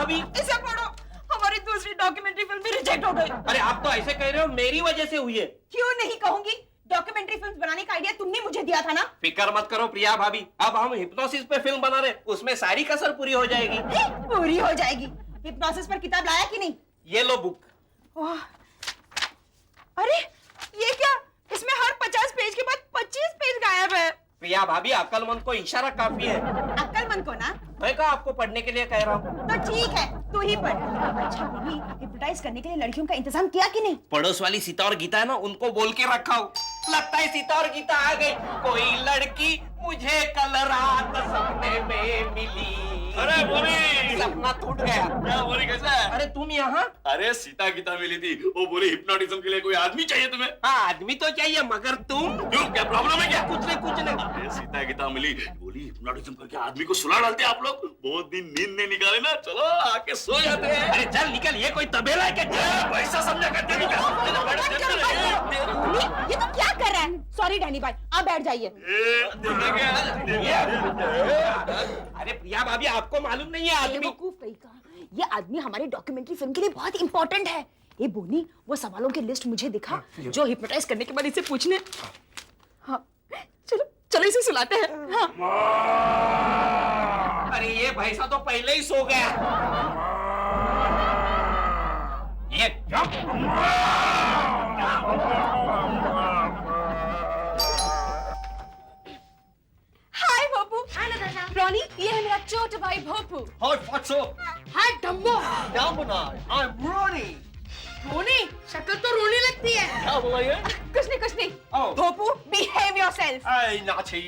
भाभी? इसे पढ़ो, हमारी दूसरी डॉक्यूमेंट्री फिल्म भी रिजेक्ट हो गई। अरे आप तो ऐसे कह रहे हो, मेरी वजह से हुई है। क्यों नहीं कहूंगी, डॉक्यूमेंट्री फिल्म बनाने का आइडिया तुमने मुझे दिया था ना। फिक्र मत करो प्रिया भाभी, अब हम हिप्नोसिस पे फिल्म बना रहे, उसमें सारी कसर पूरी हो जाएगी। पूरी हो जाएगी। हिप्नोसिस पर किताब लाया कि नहीं? ये लो बुक। अरे ये क्या, इसमें हर 50 पेज के बाद 25 पेज गायब है। प्रिया भाभी, अक्लमंद को इशारा काफी है। अक्लमंद को ना? मैं कहा आपको पढ़ने के लिए कह रहा हूँ। तो ठीक है, तू ही पढ़। अच्छा मम्मी, हिप्नोटाइज करने के लिए लड़कियों का इंतजाम किया कि नहीं? पड़ोस वाली सीता और गीता है ना, उनको बोल के रखा हूँ। लगता है सीता और गीता आ गई। कोई लड़की मुझे कल रात सपने में मिली। अरे बोली, सपना टूट गया। क्या बोली, कैसा है? अरे तुम यहाँ? अरे सीता गीता मिली थी, वो बोली हिप्नोटिज्म के लिए कोई आदमी चाहिए तुम्हें। हाँ आदमी तो चाहिए, मगर तुम? क्यों, क्या प्रॉब्लम है क्या? कुछ नहीं। अरे सीता गीता मिली, बोली हिप्नोटिज्म करके आदमी को सुला डालते आप लोग। बहुत दिन नींद नहीं निकाले ना, चलो आके सो जाते हैं। अरे चल निकल, ये कोई तबेला है क्या? पैसा समझा करते ये तो क्या कर रहा है? सॉरी डैनी भाई, आप बैठ जाइए। अरे प्रिया भाभी, आपको मालूम नहीं है आदमी? बेवकूफ कहीं का, ये आदमी हमारी डॉक्यूमेंट्री फिल्म के लिए बहुत इंपॉर्टेंट है। ये बोनी, वो सवालों की लिस्ट मुझे दिखा जो हिप्नोटाइज करने के बाद इसे पूछने। हाँ चलो चलो इसे सुलाते हैं। हाँ। अरे ये भैंसा तो पहले ही सो गया। ये हाय भोपू। हाय नताशा। रॉनी, ये है मेरा छोटा भाई भोपू। Hi, what's up? Hi Dumbo. I'm Ronnie. रोनी, शक्ल तो रोनी लगती है। क्या बोला ये? कुछ नहीं। Oh. भोपू, behave yourself। Hey, Nachi.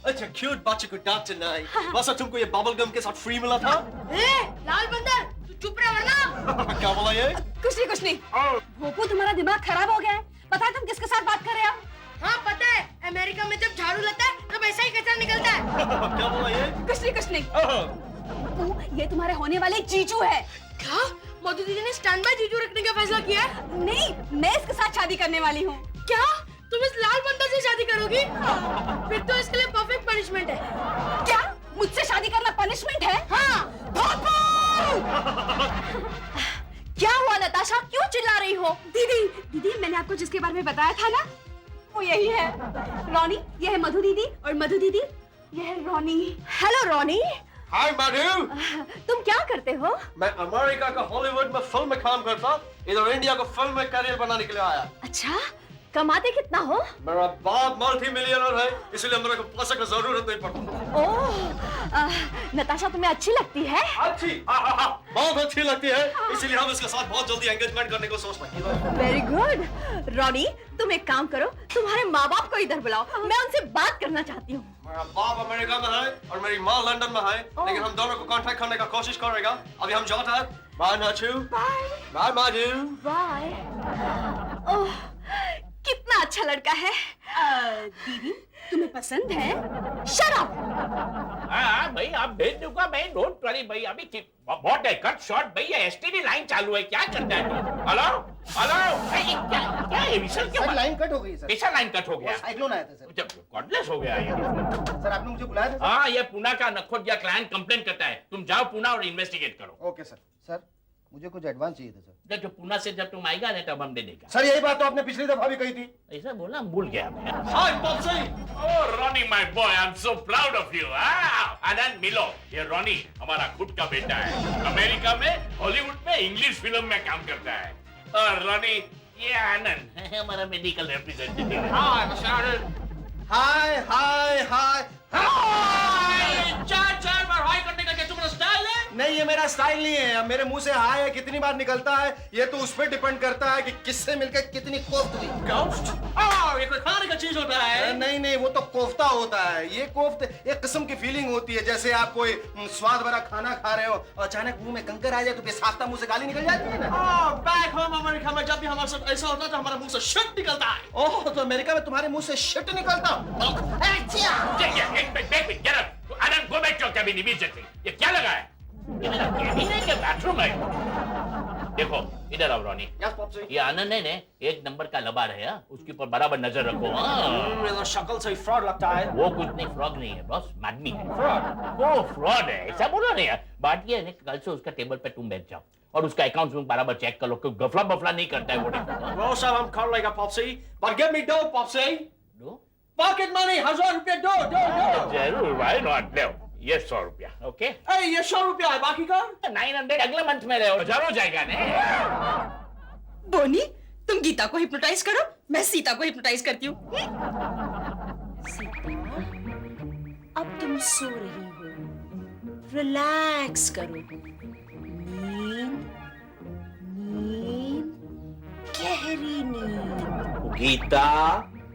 It's a cute बच्चे को डांटना नहीं। वैसे तुमको ये बबल गम के साथ फ्री मिला था? लाल बंदर, तू चुप रह वरना। क्या बोला ये? कुछ नहीं। भोपू, तुम्हारा दिमाग खराब हो गया है। पता है तुम किसके साथ बात कर रहे हो? हाँ पता है, अमेरिका में जब झाड़ू लगता है तब ऐसा ही कचरा निकलता है। क्या बोला ये? कुछ नहीं। भोपू, ये तुम्हारे होने वाले जीजू है। क्या? मधु दीदी ने स्टैंड बाय जीजू रखने का फैसला किया है? नहीं, मैं इसके साथ शादी करने वाली हूँ। क्या? तुम इस लाल बंदर से शादी करोगी? फिर तो इसके लिए परफेक्ट पनिशमेंट है। क्या? मुझसे शादी करना पनिशमेंट है? हाँ। भोपू! क्या हुआ नताशा, क्यों चिल्ला रही हो? दीदी, मैंने आपको जिसके बारे में बताया था ना, वो यही है। रॉनी, ये है मधु दीदी, और मधु दीदी, ये है Ronnie. Hello Ronnie. Hi, Madhu. तुम क्या करते हो? मैं अमेरिका का हॉलीवुड में फिल्म में काम करता, इधर इंडिया को फिल्म में करियर बनाने के लिए आया। अच्छा, कमाते कितना हो? मेरा बाप मल्टी मिलियनर है, इसलिए मेरे को पैसे की जरूरत नहीं पड़ती। ओह, नताशा तुम्हें अच्छी लगती है? अच्छी? हाँ, बहुत अच्छी लगती है, इसलिए हम इसके साथ बहुत जल्दी एंगेजमेंट करने को सोच रहे हैं। Very good. रॉनी, तुम एक काम करो, तुम्हारे माँ बाप को इधर बुलाओ, मैं उनसे बात करना चाहती हूँ। मेरा बाप अमेरिका में है और मेरी माँ लंदन में है, लेकिन हम दोनों को कांटेक्ट करने का कोशिश करेगा। अभी हम जाते हैं। बाय नाचू। बाय माधु। बाय। ओह, कितना अच्छा लड़का है। दीदी, तुम्हें पसंद है? Shut up. हाँ भाई, आप भेज दूंगा मैं, डोंट वरी भाई। अभी बहुत है, कट शॉट भैया, एसटीडी लाइन चालू है, क्या करता है तू? हेलो क्या है विशल, क्या लाइन कट हो गई सर। कैसा लाइन कट हो गया? साइक्लोन आया था सर। कॉर्डलेस हो गया ये। सर आपने मुझे बुलाया था? हाँ, ये पुणे का नखोदिया क्लाइंट कंप्लेंट करता है, तुम जाओ पुणे और इन्वेस्टिगेट करो। Okay sir. सर मुझे कुछ एडवांस चाहिए था सर। जो पुणे से जब तुम आएगा ना तब हम दे देगा। सर यही बात तो आपने पिछली दफा भी कही थी। ऐसा बोला, भूल गया मैं। Hi popsy. Oh, Ronnie, my boy, I'm so proud of you. Anand मिलो, ये रॉनी हमारा खुद का बेटा है। अमेरिका में हॉलीवुड में इंग्लिश फिल्म में काम करता है। और रॉनी, ये आनंद हमारा मेडिकल रिप्रेजेंटेटिव है। हाय हाय हाय। चार बार हाय करने का क्या तुम्हारा स्टाइल है? नहीं, ये मेरा स्टाइल नहीं है। अब मेरे मुंह से हाय है कितनी बार निकलता है, ये तो उस पर डिपेंड करता है कि किससे मिलकर कितनी कोफ्त हुई। ये कोई खाने का चीज होता है? नहीं, वो तो कोफ्ता होता है। ये कोफ्त एक किस्म की फीलिंग होती है, जैसे आप कोई स्वाद भरा खाना खा रहे हो और अचानक मुंह में कंकर आ जाए तो बेसाख्ता मुंह से गाली निकल जाती है ना। बैक होम अमेरिका में जब भी हमारे साथ ऐसा होता है तो हमारे मुंह से शिट निकलता है। ओह, तो अमेरिका में तुम्हारे मुंह से शिट निकलता। Get up! Anand, go back to your cabin immediately. ये क्या लगा है? ये मेरा cabin है क्या bathroom है? देखो इधर आओ रॉनी। Yes, Popsy. ये आनंद है ने एक नंबर का लबाड़ है, हाँ? उसके ऊपर बराबर नजर रखो। हाँ? ये तो शक्ल से फ्रॉड लगता है। वो कुछ नहीं, फ्रॉड नहीं है बॉस, आदमी है। फ्रॉड। वो फ्रॉड है, ऐसा बोलो नहीं यार। बात ये है ना, कल से उसका टेबल पे तुम बैठ जाओ और उसका अकाउंट में बराबर चेक कर लो कि गफला बफला नहीं करता है वो देखो। वो सब हम कर लेगा Popsy, but give me dough, Popsy. दो? Pocket money, 1000 रुपया दो। जरूर, भाई नॉट ले ये 100 रुपया, ओके? ए, ये 100 रुपया है, बाकी का? 900 अगले मंथ में रहे, हजारों जाएगा ने। बोनी, तुम गीता को हिप्नोटाइज करो, मैं सीता को हिप्नोटाइज करती हूँ। सीता, अब तुम सो रही हो, रिलैक्स करो। नींद, नींद, गहरी नींद। गीता,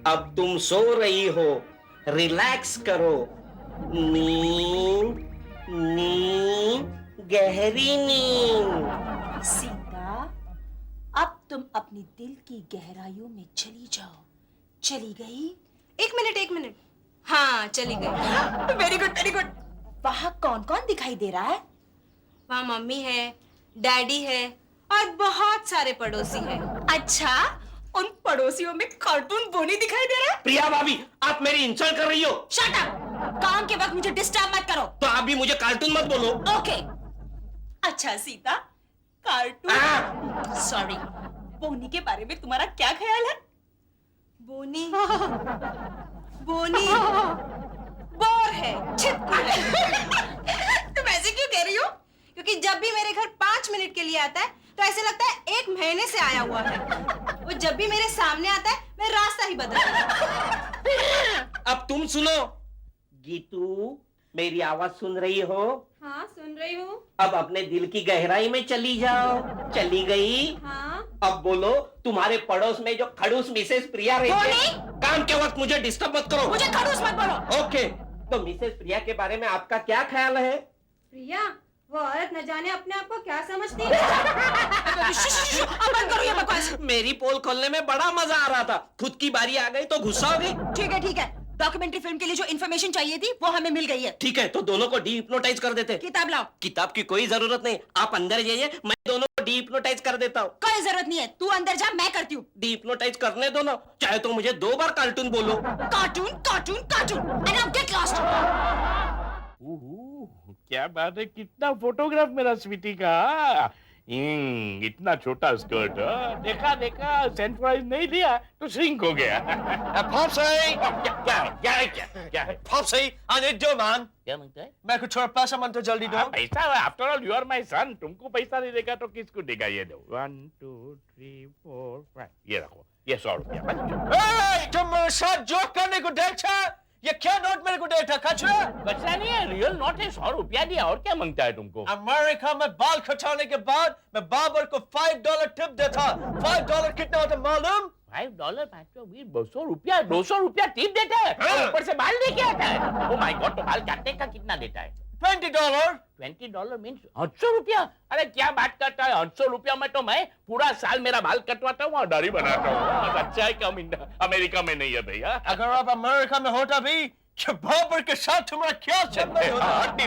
अब तुम सो रही हो, रिलैक्स करो। नींद, नींद, गहरी नींद। सीता, अब तुम अपने दिल की गहराइयों में चली जाओ। चली गई? एक मिनट। हाँ, चली गई। Very good, very good. वहाँ कौन कौन दिखाई दे रहा है? वहाँ मम्मी है, डैडी है और बहुत सारे पड़ोसी हैं। अच्छा, उन पड़ोसियों में कार्टून बोनी दिखाई दे रहा है? प्रिया भाभी, आप मेरी इंसल्ट कर रही हो। Shut up! काम के वक्त मुझे डिस्टर्ब मत करो। तो आप भी मुझे कार्टून मत बोलो। ओके। अच्छा सीता, कार्टून। सॉरी, बोनी के बारे में तुम्हारा क्या ख्याल है? बोनी बोनी बोर है, छिपकली है। तुम ऐसे क्यों कह रही हो? क्योंकि जब भी मेरे घर 5 मिनट के लिए आता है तो ऐसे लगता है 1 महीने से आया हुआ है। वो जब भी मेरे सामने आता है मैं रास्ता ही बदल देती हूँ। अब तुम सुनो। गीतू, मेरी आवाज सुन रही हो? हाँ, सुन रही हूँ। अब अपने दिल की गहराई में चली जाओ। चली गई? हाँ। अब बोलो, तुम्हारे पड़ोस में जो खड़ूस मिसेस प्रिया रहती है, काम के वक्त मुझे डिस्टर्ब मत करो। मुझे खड़ूस मत बोलो। ओके, तो मिसेस प्रिया के बारे में आपका क्या ख्याल है? प्रिया, वो औरत न जाने अपने आप को क्या समझती है। बंद करो ये बकवास। मेरी पोल खोलने में बड़ा मजा आ रहा था, खुद की बारी आ गई तो गुस्सा हो गई। ठीक है। डॉक्यूमेंट्री फिल्म के लिए जो इन्फॉर्मेशन चाहिए थी वो हमें मिल गई है। ठीक है, तो दोनों को डी हिप्नोटाइज कर देते। किताब लाओ। किताब की कोई जरूरत नहीं, आप अंदर जाइए, मैं दोनों को डी हिप्नोटाइज कर देता हूँ। कोई जरूरत नहीं है, तू अंदर जा, मैं करती हूँ। डी हिप्नोटाइज करने दो ना, चाहे तो मुझे 2 बार कार्टून बोलो। Cartoon and now get lost. क्या बात है, कितना फोटोग्राफ मेरा स्वीटी का। इतना छोटा स्कर्ट, देखा सेंट्राइज नहीं लिया तो श्रिंक हो गया। Popsy! क्या है? Popsy, I need dough, man. क्या मांगता है? मैं कुछ थोड़ा पैसा मांगता हूँ, जल्दी दो। पैसा, after all you are my son, तुमको पैसा नहीं देगा तो किसको देगा? ये दो। 1 2 3 4 5, ये रखो, ये 100 रुपया बस। Hey, तुम मेरे साथ जोक करने को देखा? ये क्या नोट मेरे को देता, कचरा? बच्चा नहीं है, रियल नोट है, 100 रुपया दिया, और क्या मांगता है तुमको? अमेरिका में बाल कटाने के बाद मैं बाबर को $5 टिप देता। $5 कितना होता मालूम? $5 200 रुपया, 200 रुपया टिप देता है और ऊपर से बाल लेके आता है। ओ माय गॉड, तो बाल काटने का कितना देता है? $20. $20 मीन्स 800 रुपया। अरे क्या बात करता है, 800 रुपया में तो मैं पूरा साल मेरा बाल कटवाता हूँ और दाढ़ी बनाता हूँ। अच्छा है कि हम अमेरिका में नहीं है भैया। अगर आप अमेरिका में होता भी, बाबर के साथ तुम्हारा क्या संबंध होता? हड्डी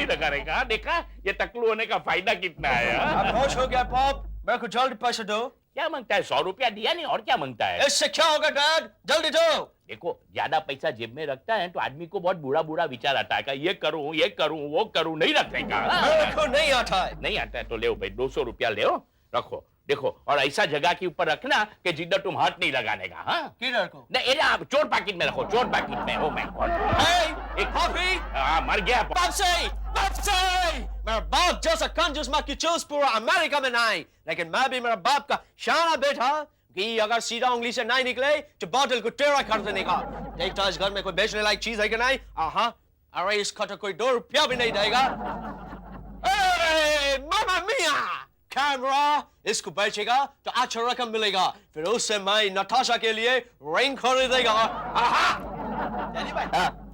लगाने का। देखा ये टकलू होने का फायदा कितना है? अब होश हो गया पॉप, मेरे को जल्दी पैसे दो। क्या मांगता है? 100 रुपया दिया नहीं, और क्या मांगता है? इससे क्या होगा डैड? जल्दी दो। देखो, ज्यादा पैसा जेब में रखता है तो आदमी को बहुत बुरा विचार आता है, ये करूं वो करूं, नहीं रखने का। मेरे को नहीं आता है। नहीं आता है तो ले भाई, 200 रुपया ले रखो। देखो, और ऐसा जगह के ऊपर रखना कि जिधर तुम हाथ नहीं लगाने का। हाँ, किधर को? नहीं, आप चोर पैकेट में रखो, चोर पैकेट में। ओ माय गॉड, एक कॉफी। मर गया। Popsy! मेरा बाप जैसा कंजूस मक्खी चूस पूरा अमेरिका में नहीं, लेकिन मैं भी मेरा बाप का शाना बेटा कि अगर सीधा उंगली से नहीं निकले तो बोतल को टेढ़ा कर देने का। देखता इस घर में कोई बेचने लायक चीज है कि नहीं? अरे इसका तो कोई 2 रुपया भी नहीं देगा। मामा मिया! कैमरा, इसको बेचेगा तो अच्छा रकम मिलेगा, फिर उससे मैं नताशा के लिए रिंग खरीदेगा। डैडी भाई,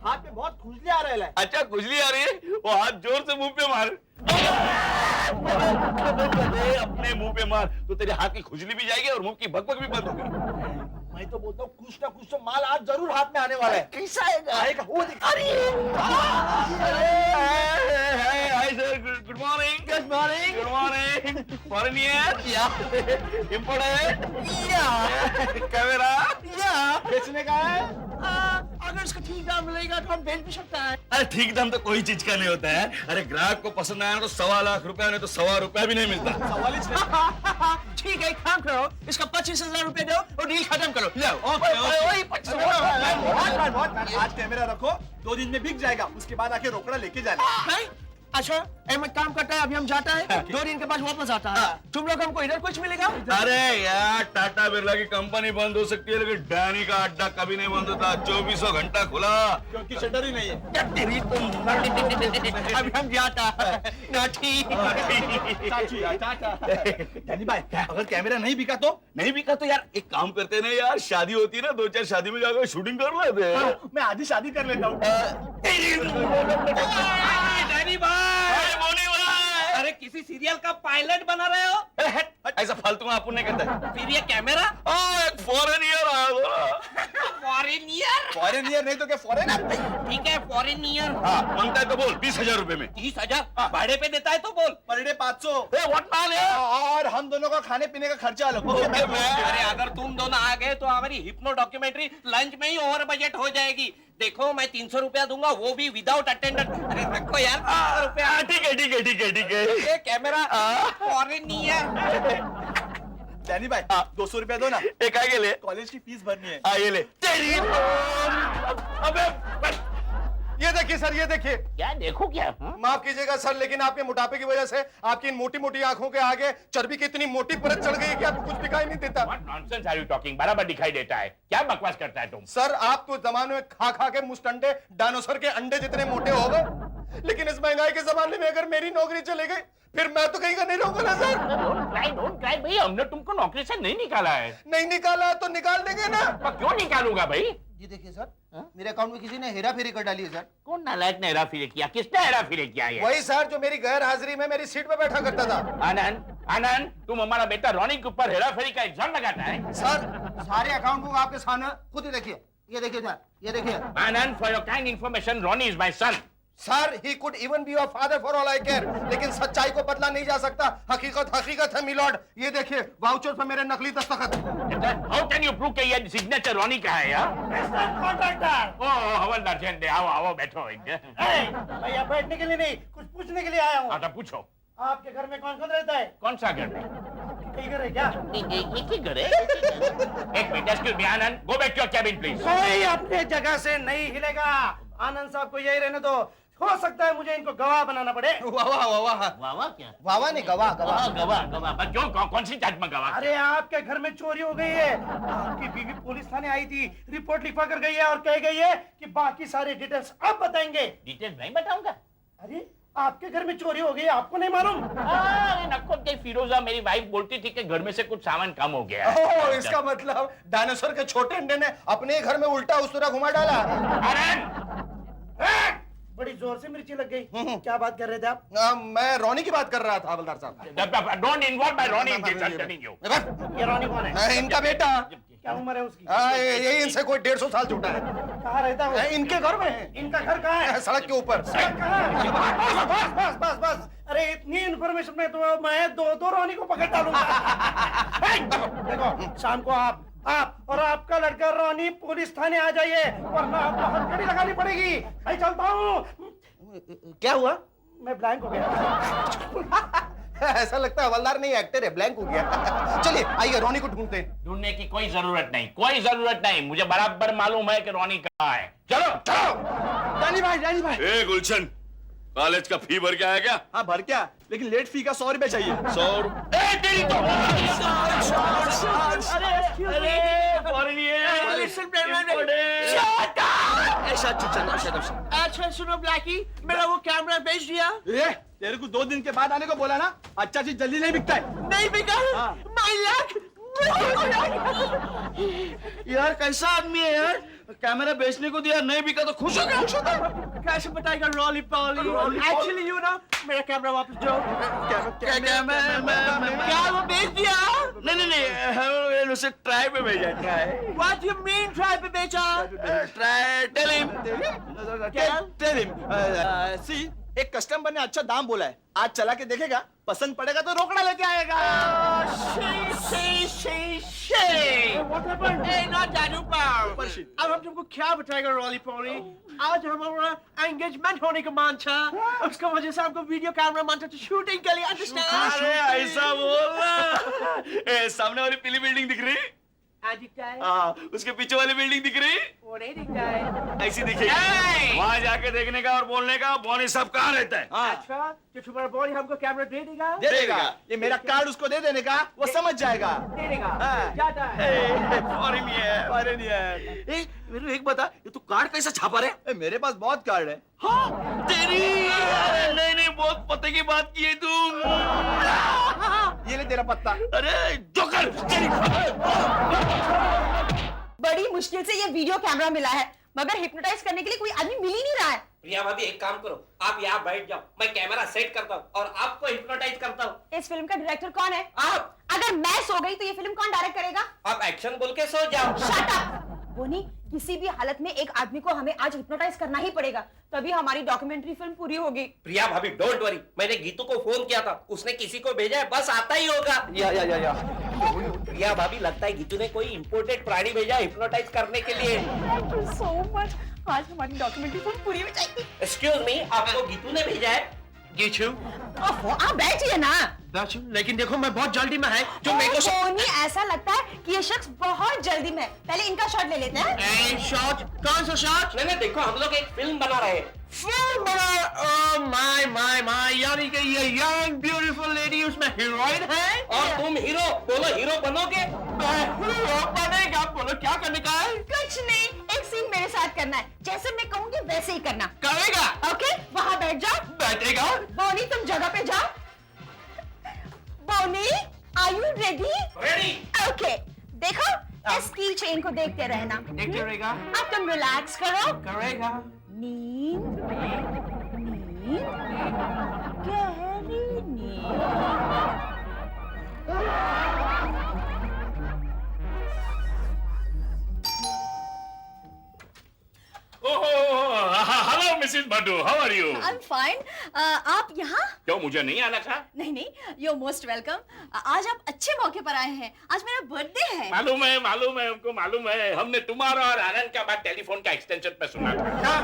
हाथ में बहुत खुजली आ रहे हैं। अच्छा, खुजली आ रही है, वो हाथ जोर से मुंह पे मार। अपने मुंह पे मार तो तेरे हाथ की खुजली भी जाएगी और मुंह की भकभक भी बंद होगी। मैं तो बोलता हूँ कुछ ना कुछ तो माल आज जरूर हाथ में आने वाला है। कैसा आएगा? आएगा, वो दिखा। Hi sir, good good morning Good morning. Good morning foreigner Yeah. Imported Yeah. Camera Yeah. बेचने का है? अगर इसका ठीक दाम मिलेगा तो हम बेच भी सकते हैं। अरे ठीक दाम तो कोई चीज का नहीं होता है। अरे ग्राहक को पसंद आया ना तो 1.25 लाख रुपया नहीं तो 1.25 रुपया भी नहीं मिलता। ठीक है, एक काम करो, इसका 25,000 रुपए दो और डील खत्म करो। लो। बहुत आज कैमरा रखो, 2 दिन में बिक जाएगा, उसके बाद आके रोकड़ा लेके जाना। नहीं? अच्छा, एक काम करता है, अभी हम जाता है, 2 दिन के बाद वापस आता है। तुम लोग हमको इधर कुछ मिलेगा? अरे यार टाटा बिरला की कंपनी बंद हो सकती है लेकिन डैनी का अड्डा कभी नहीं बंद होता। 24 घंटा खुला। क्योंकि शटर ही नहीं है। तेरी तुम। अभी हम जाता है। नाठी। डैनी भाई, अगर कैमरा नहीं बिका तो? नहीं बिका तो यार एक काम करते ना यार, शादी होती है ना, 2-4 शादी में जाकर शूटिंग कर लेते हैं। मैं आधी शादी कर लेता हूँ। डैनी भाई अरे किसी सीरियल का पायलट बना रहे हो ऐसा फालतू में अपन नहीं करता है। फिर ये कैमरा एक फॉरेनियर आया था। फॉरेनियर फॉरेनियर नहीं तो क्या फॉरेनर? ठीक है फॉरेनियर हाँ मांगता है तो बोल 20,000 रुपए में। 30,000 भाड़े पे देता है तो बोल पर डे 500। व्हाट मैन है? और हम दोनों का खाने पीने का खर्चा अलग। अरे अगर तुम दोनों आ गए तो हमारी हिप्नो डॉक्यूमेंट्री लंच में ही ओवर बजट हो जाएगी। देखो मैं 300 रुपया दूंगा वो भी विदाउट अटेंडेंट। अरे रखो यार 300 रुपया। ठीक है ठीक है ठीक है ठीक है। ये कैमरा फॉरेनियर। डैनी भाई 200 रुपया दो ना, एक आगे ले। कॉलेज की फीस भरनी है। ये ले। तेरी अबे ये देखिए सर, ये देखिए। क्या देखो क्या? माफ कीजिएगा सर, लेकिन आपके मोटापे की वजह से आपकी इन मोटी मोटी आंखों के आगे चर्बी की इतनी मोटी परत चढ़ गई है कि आपको कुछ दिखाई नहीं देता। What nonsense are you talking? बराबर दिखाई देता है। क्या बकवास करता है तुम? सर आप तो जमाने में खा खा के मुस्टंडे डायनासोर के अंडे जितने मोटे हो गए, लेकिन इस महंगाई के जमाने में अगर मेरी नौकरी चली गई फिर मैं तो कहीं का नहीं रहूंगा ना सर। Don't cry भाई, हमने तुमको नौकरी से नहीं निकाला है। नहीं निकाला तो निकाल देंगे ना। पर क्यों निकालूंगा भाई? ये देखिए सर, मेरे अकाउंट में किसी ने हेरा फेरी कर डाली है सर। कौन नालायक ने हेरा फेरी किया? किसने हेरा फेरी किया है? वही सर जो मेरी गैर हाजिरी में मेरी सीट पे बैठा करता था। आनंद आनंद, तुम हमारा बेटा रॉनी के ऊपर हेरा फेरी का इल्जाम लगाता है? सर सारे अकाउंट बुक आपके सामने खुद ही देखिए। ये देखिए सर, ये देखिए। Anand, for your kind information, Ronnie is my son. Sir he could even be your father for all I care, लेकिन सच्चाई को बदला नहीं जा सकता। हकीकत हकीकत है मिलॉर्ड। ये देखिए वाउचर पर मेरे नकली दस्तखत। हाउ कैन यू प्रूव कि ये सिग्नेचर रॉनी का है यार? कॉन्ट्रैक्टर। ओ हवलदार झंडे, आओ आओ बैठो। मैं यहाँ बैठने के लिए नहीं, कुछ पूछने के लिए आया हूँ। हाँ तो पूछो। आपके घर में कौन कौन रहता है? कौन सा घर में? कई घर है क्या? एक ही घर है। एक minute, excuse me Anand, go back to your cabin please. कोई अपने जगह से नहीं हिलेगा। आनंद साहब को यही रहने दो। हो सकता है मुझे इनको गवाह बनाना पड़े। वाह वाह वाह वाह। वाह क्या? वाह नहीं गवाह गवाह। गवाह गवाह, पर क्यों? कौन सी जात में गवाह? अरे आपके घर में चोरी हो गई है। आपकी बीवी पुलिस थाने आई थी, रिपोर्ट लिखवा कर गई है और कह गई है कि बाकी सारे डिटेल्स आप बताएंगे। डिटेल्स नहीं बताऊंगा। अरे आपके घर में चोरी हो गई, आपको नहीं मालूम? अरे नक्को के फिरोजा, मेरी वाइफ बोलती थी कि घर में से कुछ सामान कम हो गया है। ओह, इसका मतलब डायनासोर के छोटे अंडे ने अपने घर में उल्टा उस्तरा घुमा डाला। आनंद, बड़ी जोर से मिर्ची लग गई। क्या बात कर रहे थे आप? मैं रॉनी की बात कर रहा था हवलदार साहब। Don't involve my Ronnie in this, I am telling you. ये रॉनी कौन है? इनका बेटा। क्या उम्र है उसकी? ये इनसे कोई 150 साल छोटा है। कहाँ रहता है वो? इनके घर में है। इनका घर कहाँ है? सड़क के ऊपर। बस बस बस बस। अरे इतनी इन्फॉर्मेशन में तो मैं दो रॉनी को पकड़ डालूंगा। देखो शाम को आप और आपका लड़का रॉनी पुलिस थाने आ जाइए, वरना आपको हथकड़ी लगानी पड़ेगी। मैं चलता हूँ। क्या हुआ? मैं ब्लैंक हो गया। ऐसा लगता है हवलदार नहीं एक्टर है, ब्लैंक हो गया। चलिए आइए रॉनी को ढूंढते हैं। ढूंढने की कोई जरूरत नहीं, कोई जरूरत नहीं। मुझे बराबर मालूम है कि रॉनी कहाँ है। चलो चलो। जानी भाई। ए गुलशन, कॉलेज का फी भर के आया क्या? हाँ भर क्या, लेकिन लेट फी का 100 रुपए चाहिए। 100 रुपए? अच्छा सुनो ब्लैकी, मेरा वो कैमरा बेच दिया। तेरे को 2 दिन के बाद आने को बोला ना। अच्छा चीज जल्दी नहीं बिकता है। नहीं बिका। My luck. यार कैसा आदमी है यार, कैमरा बेचने को दिया, नहीं बिका तो खुश हो गया। कैसे बताएगा really poly? Actually you know, मेरा कैमरा वापस दो। क्या वो बेच दिया? नहीं उसे ट्राई पे भेजा। Try? What you mean try पे बेचा? Try tell him. Tell him, see, एक कस्टमर ने अच्छा दाम बोला है, आज चला के देखेगा, पसंद पड़ेगा तो रोकड़ा लेके आएगा। What happened? Hey, not Danu Pal. अब हम तुमको क्या बताएगा रोली पोली? आज हमारा एंगेजमेंट होने का मान था, उसका वजह से हमको वीडियो कैमरा मान था तो शूटिंग के लिए अंडरस्टैंड? अरे ऐसा बोल। सामने वाली पीली बिल्डिंग दिख रही? दिखता है? हाँ, उसके पीछे वाली बिल्डिंग दिख रही? वो नहीं दिखता है। ऐसी दिखेगी। वहाँ जाके देखने का और बोलने का बॉनी सब कहाँ रहता है? अच्छा, तो तुम्हारा बॉडी हमको कैमरा दे देगा? दे देगा। ये मेरा कार्ड उसको दे देने का, वो समझ जाएगा। दे देगा। हाँ। जाता है। फॉरेन है। मेरे एक बता, ये तू कार्ड कैसा छापा रे? मेरे पास बहुत कार्ड है। हाँ, तेरी। अरे नहीं, बहुत पते की बात की है तुम। ये ले तेरा पत्ता। अरे जोकर, तेरी। बड़ी मुश्किल से ये वीडियो कैमरा मिला है, मगर हिप्नोटाइज करने के लिए कोई आदमी मिल ही नहीं रहा है। प्रिया भाभी एक काम करो, आप यहाँ बैठ जाओ, मैं कैमरा सेट करता हूँ और आपको हिप्नोटाइज करता हूँ। इस फिल्म का डायरेक्टर कौन है? आप। अगर मैं सो गई तो ये फिल्म कौन डायरेक्ट करेगा? आप एक्शन बोल के सो जाओ। Shut up! बोनी, किसी भी हालत में एक आदमी को हमें आज हिप्नोटाइज करना ही पड़ेगा, तभी हमारी डॉक्यूमेंट्री फिल्म पूरी होगी। प्रिया भाभी डोंट वरी, मैंने गीतू को फोन किया था, उसने किसी को भेजा है, बस आता ही होगा। या। प्रिया भाभी लगता है गीतू ने कोई इंपोर्टेड प्राणी भेजा हिप्नोटाइज करने के लिए। थैंक यू सो मच, आज हमारी डॉक्यूमेंट्री फिल्म पूरी हो जाएगी। एक्सक्यूज मी, आपको गीतू ने भेजा है? गीचू? ओहो, आप बैठिए ना। लेकिन देखो मैं बहुत जल्दी में है, जो मेरे को बोनी, ऐसा लगता है कि ये शख्स बहुत जल्दी में है। पहले इनका शॉट ले लेते हैं। शॉट? कौन सा शॉट? नहीं देखो, हम लोग एक फिल्म बना रहे हैं। फिल्म बना? ओह माय, यानी कि ये यंग ब्यूटीफुल लेडी उसमें हीरोइन है? और तुम हीरो, बोलो हीरो बनोगे? हीरो बनेगा? बोलो क्या करने का है? कुछ नहीं, एक सीन मेरे साथ करना है, जैसे मैं कहूंगी वैसे ही करना। करेगा? ओके, वहाँ बैठ जाओ। बैठेगा? बोनी, तुम जगह पे जाओ। Bonnie, are you ready? Ready. Okay, देखो, इस स्टील चेन को देखते रहना। देखते रहेगा? अब तुम रिलैक्स करो। करेगा? नींद, गहरी नींद। Hello Mrs Baddu, how are you? I'm fine. आप यहाँ? क्यों मुझे नहीं आना था? नहीं, you're most welcome. आज आप अच्छे मौके पर आए हैं, आज मेरा बर्थडे है। मालूम है, हमको मालूम है। हमने तुम्हारा और आनंद का बात टेलीफोन का एक्सटेंशन पे सुना था। क्या?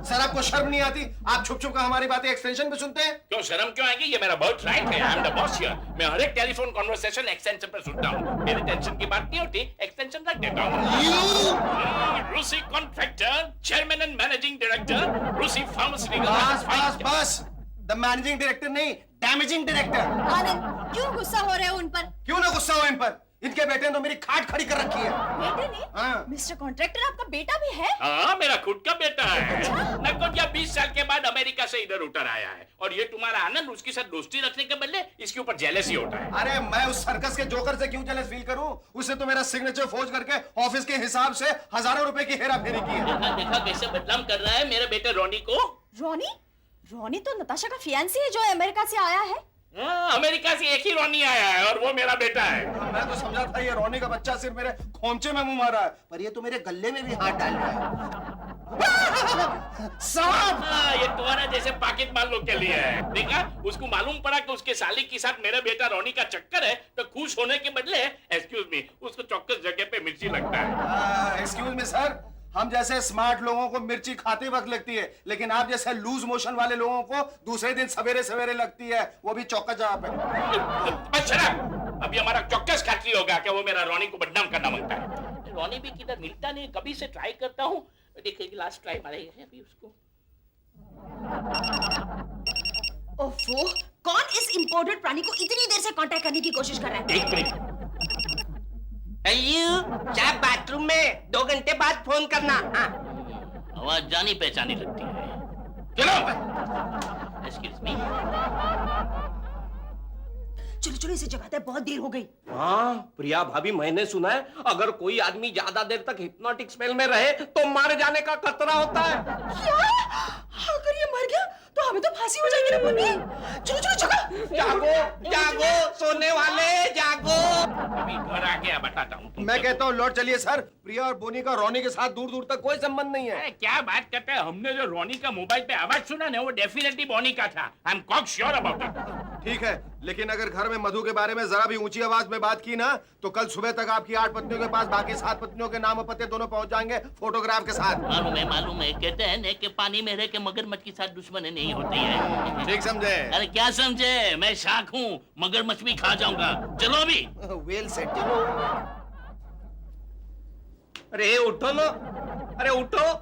सर आपको शर्म नहीं आती? आप छुप का हमारी बातें एक्सटेंशन पे सुनते हैं? क्यों शर्म क्यों आएगी? ये मेरा बर्थ राइट है। I am the boss here. मैं हर एक टेलीफोन कन्वर्सेशन एक्सटेंशन पे सुनता हूँ। मेरी टेंशन की बात नहीं होती, एक्सटेंशन रख देता हूँ। रूसी contractor, chairman and managing director, रूसी फार्मास्यूटिकल। बस। द मैनेजिंग डायरेक्टर नहीं, डैमेजिंग डायरेक्टर। आनंद, क्यों गुस्सा हो रहे हो उन पर? क्यों ना गुस्सा हो इन पर? इनके बेटे ने तो मेरी खाट खड़ी कर रखी है। बेटे ने? हाँ। मिस्टर कॉन्ट्रैक्टर, आपका बेटा भी है? हाँ, मेरा खुद का बेटा है। नकोटिया 20 साल के बाद अमेरिका से इधर उतर आया है और ये तुम्हारा आनंद उसके साथ दोस्ती रखने के बदले इसके ऊपर जेलसी होता है। अरे मैं उस सर्कस के जोकर से क्यों जेलस फील करूं? उसने तो मेरा सिग्नेचर फोर्ज करके ऑफिस के हिसाब से हजारों रुपए की हेरा फेरी की है। देखा कैसे बदनाम कर रहा है मेरे बेटे रोनी को। रोनी तो नताशा का फियांसी है जो अमेरिका से आया है। अमेरिका से एक ही रोनी आया है और वो मेरा बेटा है। मैं तो समझा था ये रोनी का बच्चा सिर्फ मेरे खोमचे में मुंह मारा है, पर ये तो मेरे गले में भी हाथ डाल रहा है। सांप! ये तुम्हारा जैसे पाकिट माल लोग के लिए है। देखा, उसको मालूम पड़ा कि उसके साली के साथ मेरा बेटा रोनी का चक्कर है, तो खुश होने के बदले एक्सक्यूज मी उसको चौक्कस जगह पे मिर्ची लगता है। एक्सक्यूज मी सर, हम जैसे स्मार्ट लोगों को मिर्ची खाते वक्त लगती है, लेकिन आप जैसे लूज मोशन वाले लोगों को दूसरे दिन सवेरे सवेरे लगती है, वो भी चौका जगह पे। अच्छा, अभी हमारा चौक्कस खातरी होगा कि वो मेरा रोनी को बदनाम करना मांगता है। रोनी भी किधर मिलता नहीं, कभी से ट्राई करता हूँ, देखिए लास्ट ट्राई मारेगा अभी उसको। ओफो, कौन इस इंपोर्टेड प्राणी को इतनी देर से कांटेक्ट करने की कोशिश कर रहा है? एक मिनट। क्या बाथरूम में 2 घंटे बाद फोन करना। आवाज जानी पहचानी लगती है। चलो। Excuse me. चलो इसे जगाते हैं, बहुत देर हो गई। हाँ प्रिया भाभी, मैंने सुना है अगर कोई आदमी ज्यादा देर तक हिप्नोटिक स्पेल में रहे तो मर जाने का खतरा होता है। क्या? अगर ये मर गया तो हमें तो फांसी हो जाएगी ना। चलो जगो। जागो, सोने वाले जागो। अभी घर आ गया बताता हूँ तुमको। मैं कहता हूँ लौट चलिए सर। प्रिया और बोनी का रोनी के साथ दूर दूर तक कोई संबंध नहीं है। अरे क्या बात करते हैं, हमने जो रोनी का मोबाइल पे आवाज सुना ना वो डेफिनेटली बोनी का था। I am cocksure about it. ठीक है, लेकिन अगर घर में मधु के बारे में जरा भी ऊंची आवाज में बात की ना तो कल सुबह तक आपकी 8 पत्नियों के पास बाकी 7 पत्नियों के नाम और पते दोनों पहुंच जाएंगे फोटोग्राफ के साथ। मालूम है कहते हैं ना कि पानी में रह के मगरमच्छ के साथ दुश्मनी नहीं होती है। ठीक समझे? अरे क्या समझे, मैं शाख हूँ, मगरमच्छ भी खा जाऊंगा। चलो अभी। Well set. चलो। अरे उठो ना, अरे उठो।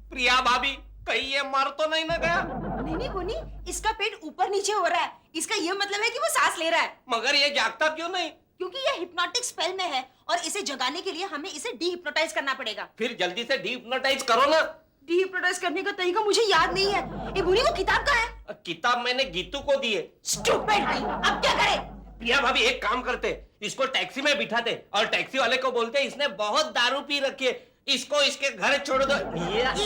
प्रिया भाभी कहीं ये मर तो नहीं ना गया? नहीं बोनी, इसका पेट ऊपर नीचे हो रहा है, इसका ये मतलब है कि वो सांस ले रहा है। मगर ये जागता क्यों नहीं? क्योंकि ये हिप्नोटिक स्पेल में है और इसे जगाने के लिए हमें इसे डी-हिप्नोटाइज करना पड़ेगा। फिर जल्दी से डी-हिप्नोटाइज करो ना। डी-हिप्नोटाइज करने का तरीका मुझे याद नहीं है। ए बुनी, वो किताब कहाँ है? किताब मैंने गीतू को दी है। स्टूपिड! अब क्या करे? प्रिया भाभी एक काम करते, इसको टैक्सी में बिठाते और टैक्सी वाले को बोलते इसने बहुत दारू पी रखी है, इसको इसके घर छोड़ दो।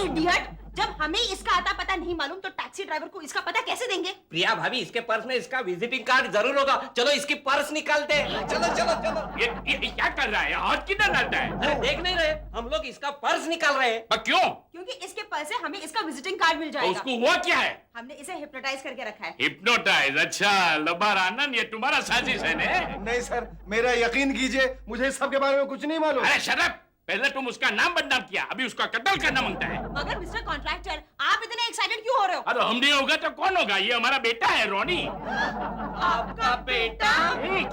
इडियट! जब हमें इसका आता पता नहीं मालूम तो टैक्सी ड्राइवर को इसका पता कैसे देंगे? प्रिया भाभी इसके पर्स में इसका विजिटिंग कार्ड जरूर होगा। चलो इसकी पर्स निकालते हैं। चलो चलो चलो। ये क्या कर रहा है, हाथ किधर रहता है? अरे देख नहीं रहे, हम लोग इसका पर्स निकाल रहे हैं। पर क्यों? क्योंकि इसके पर्स से हमें इसका विजिटिंग कार्ड मिल तो जाएगा। उसको हुआ क्या है? हमने इसे हिप्नोटाइज करके रखा है। हिप्नोटाइज? अच्छा लबार आनंद, ये तुम्हारा साजिश है ने? नहीं सर, मेरा यकीन कीजिए, मुझे इस सब के बारे में कुछ नहीं मालूम। अरे शट अप! पहले तुम उसका नाम बदनाम किया, अभी उसका कत्ल करना मांगता है। मगर मिस्टर कॉन्ट्रैक्टर, आप इतने एक्साइटेड क्यों हो रहे हो? अरे हम नहीं होगा तो कौन होगा? ये हमारा बेटा है रोनी। आपका बेटा?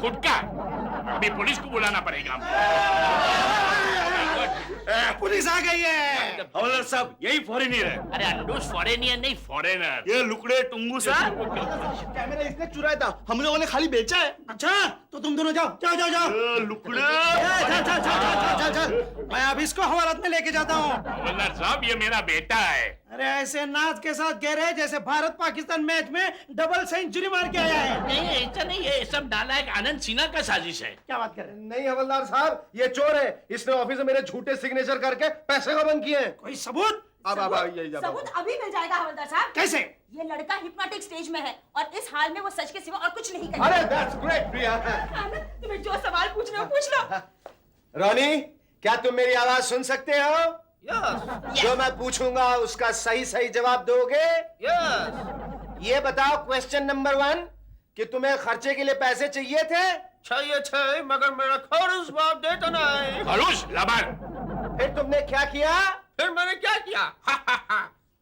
खुद का। अभी पुलिस को बुलाना पड़ेगा। पुलिस आ गई है। हवलदार साहब यही फॉरेनियर है। अरे अंडूस फॉरेनियर नहीं, फॉरेनर। ये लुकड़े टुंगू से कैमरा इसने चुराया था, हम लोगों ने खाली बेचा है। अच्छा, तो तुम दोनों जाओ जाओ जाओ जाओ। लुकड़े चल चल चल चल चल चल, मैं अब इसको हवालात में लेके जाता हूँ। हवलदार साहब ये मेरा बेटा है। अरे ऐसे नाच के साथ कह रहे हैं जैसे भारत पाकिस्तान मैच में डबल सेंचुरी मार के आया है। नहीं ऐसा नहीं है, ये सब नालायक आनंद सिन्हा का साजिश है। क्या बात कर रहे हैं? नहीं हवलदार साहब, ये चोर है। इसने ऑफिस में मेरे झूठे सिग्नेचर करके पैसे का बंद किए हैं। कोई सबूत? अब यही जवाब। सबूत अभी मिल जाएगा हवलदार साहब। कैसे? ये लड़का हिप्नोटिक स्टेज में है और इस हाल में वो सच के सिवा और कुछ नहीं करेगा। अरे दैट्स ग्रेट प्रिया। आनंद, तुम्हें जो सवाल पूछना हो पूछ लो। रोनी, क्या तुम मेरी आवाज सुन सकते हो? यस जो मैं पूछूंगा उसका सही सही जवाब दोगे? यस ये बताओ क्वेश्चन नंबर 1 कि तुम्हें खर्चे के लिए पैसे चाहिए थे? चाहिए मगर मेरा खर्च बाप देता नहीं। खरूश लबार। फिर तुमने क्या किया? फिर मैंने क्या किया?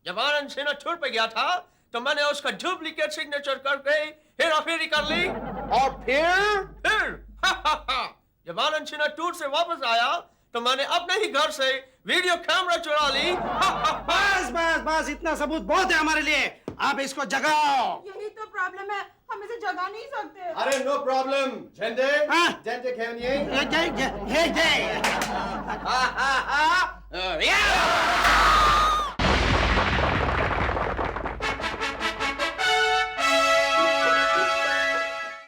जब आनंद सिन्हा टूर पे गया था तो मैंने उसका डुप्लीकेट सिग्नेचर करके हेराफेरी कर ली। और फिर जब आनंद सिन्हा टूर से वापस आया तो मैंने अपने ही घर से वीडियो कैमरा चुरा ली। बस बस बस, इतना सबूत बहुत है हमारे लिए। आप इसको जगाओ। यही तो प्रॉब्लम है, हम इसे जगा नहीं सकते। अरे नो प्रॉब्लम झंडे हाँ? झंडे खेलिए। जय जय जय जय। या!